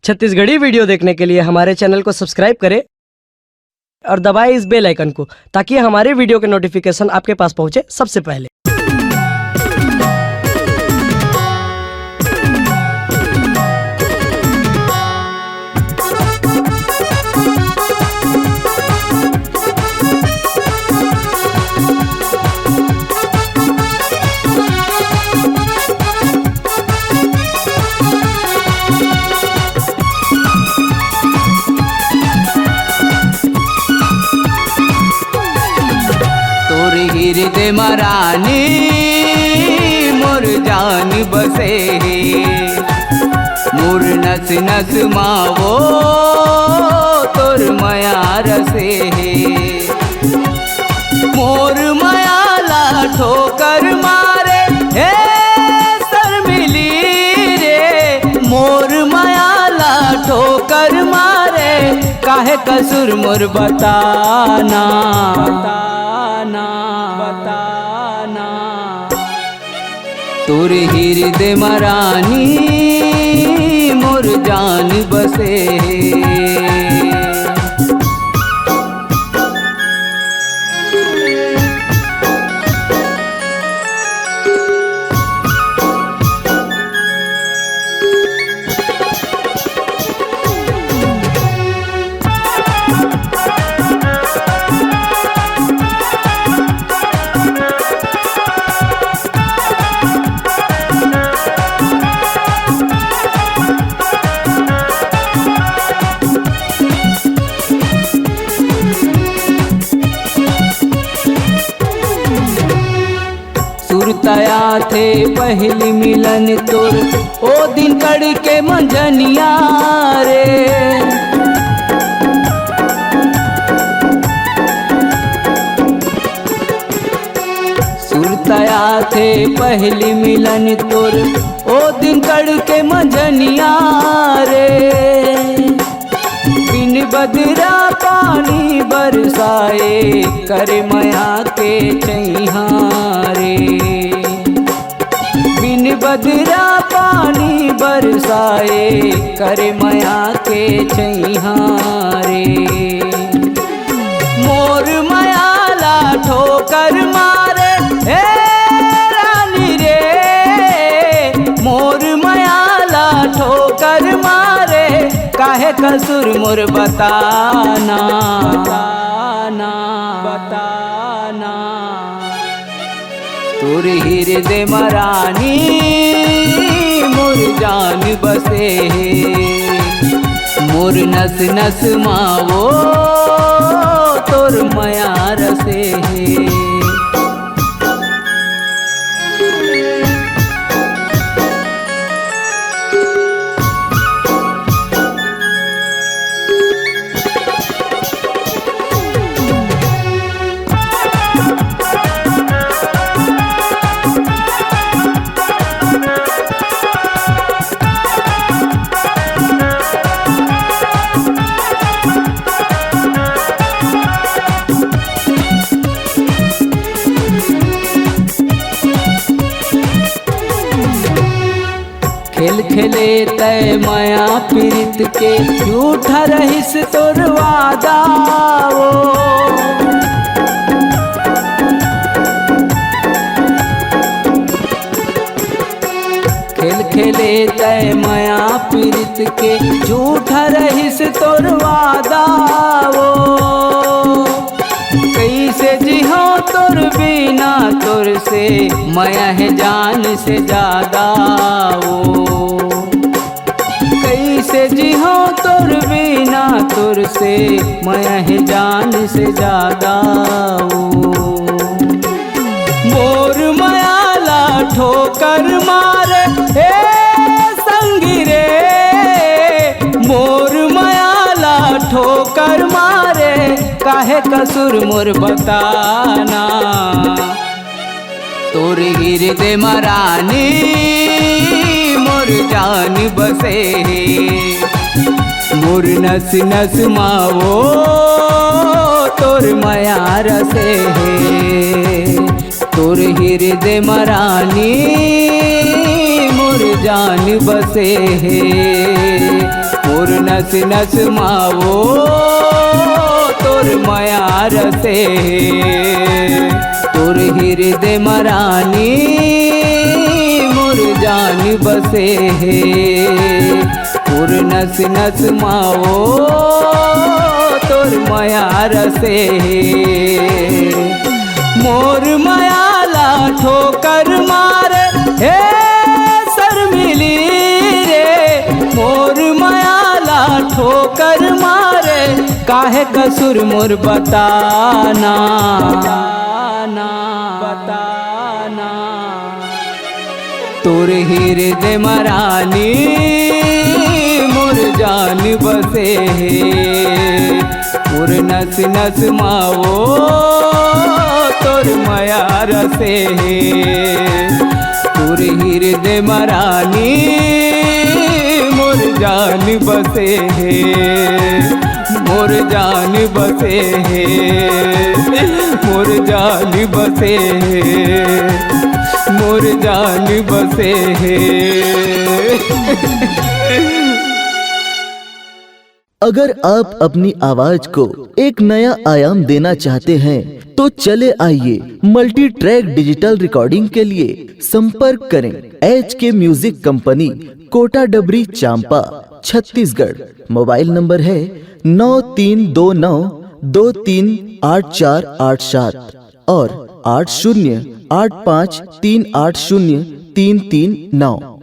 Chhattisgarhi video देखने के लिए हमारे चैनल को सब्सक्राइब करें और दबाएं इस बेल आइकन को, ताकि हमारे वीडियो के नोटिफिकेशन आपके पास पहुंचे सबसे पहले। हृदय मरानी मोर जान बसे, मोर नस नस मावो तोर माया रसे। मोर मायाला ठोकर मारे हे शर्मिली रे, मोर मायाला ठोकर मारे काहे कसूर मोर बताना बताना। तोर हृदय मरानी मोर जान बसे। सुरतया थे पहली मिलन तोर ओ दिन कड़ के मंझनिया रे। सुरतया थे पहली मिलन तोर ओ दिन कड़ के मंझनिया रे। बिन बदरा पानी बरसाए करे माया के चैहारे। बिन बदरा पानी बरसाए करे माया के चैहारे। मोर मायाला ठोकर मारे हे रानी रे, मोर मायाला ठोकर मारे काहे कसूर मोर बताना बताना। तोर हृदय मरानी मोर जान बसे, मोर नस नस मावो तोर माया रसे। खेल खेले तय माया पीरित के झूठा रहिस तोर वादा वो। खेल खेले तय माया पीरित के झूठा रहिस तोर वादा वो। कैसे जिहो तोर बिना तोर से माया है जान से ज्यादा वो। कैसे जिहो तोर बिना तोर से माया है जान से ज्यादा वो। मोर मायाला ठोकर मारे हे संगी रे, मोर मायाला ठोकर मारे काहे कसूर मोर बताना। तोर हृदय मरानी मोर जान बसे, मोर नस नस मावो तोर माया रसे। तोर हृदय मरानी मोर जान बसे, नस नस मावो तोर माया रसे तोर हृदय मरानी मोर जान बसे है तोर नस नस मावो तोर माया रसे मोर मायाला ठोकर मारे हे शर्मिली रे मोर मायाला ठोकर मारे काहे कसूर मोर बताना बताना तोर हृदय मरानी मोर जान बसे है तोर नस नस मावो तोर माया रसे तोर हृदय मरानी मोर जान बसे मोर जान बसे मोर जान बसे मोर जान बसे अगर आप अपनी आवाज को एक नया आयाम देना चाहते हैं तो चले आइए मल्टी ट्रैक डिजिटल रिकॉर्डिंग के लिए संपर्क करें HK म्यूजिक कंपनी कोटा डबरी चांपा छत्तीसगढ़। मोबाइल नंबर है 9329238487 और 8085380339।